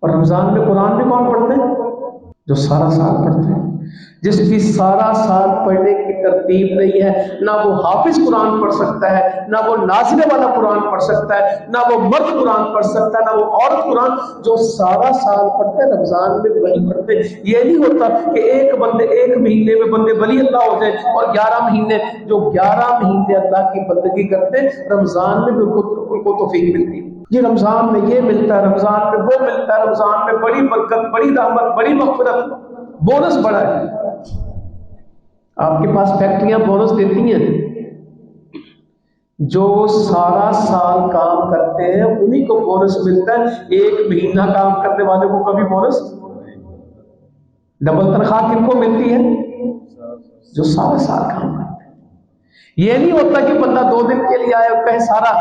اور رمضان میں قرآن بھی کون پڑھتے ہیں؟ جو سارا سال پڑھتے ہیں۔ جس کی سارا سال پڑھنے کی ترتیب نہیں ہے، نہ وہ حافظ قرآن پڑھ سکتا ہے، نہ وہ نازلے والا قرآن پڑھ سکتا ہے، نہ وہ مرد قرآن پڑھ سکتا ہے، نہ وہ عورت قرآن۔ جو سارا سال پڑھتے ہیں رمضان میں وہی پڑھتے ہیں۔ یہ نہیں ہوتا کہ ایک مہینے میں بندے ولی اللہ ہو جائے اور 11 مہینے، جو 11 مہینے اللہ کی بندگی کرتے ہیں رمضان میں ان کو توفیق ملتی ہے۔ یہ رمضان میں یہ ملتا ہے، رمضان میں وہ ملتا ہے، رمضان میں بڑی برکت، بڑی رحمت، بڑی مغفرت، بونس بڑا ہے۔ آپ کے پاس فیکٹریاں بونس دیتی ہیں، جو سارا سال کام کرتے ہیں انہی کو بونس ملتا ہے۔ ایک مہینہ کام کرنے والے کو کبھی بونس، ڈبل تنخواہ کن کو ملتی ہے؟ جو سارا سال کام کرتے ہیں۔ یہ نہیں ہوتا کہ بندہ 2 دن کے لیے آئے اور کہے سارا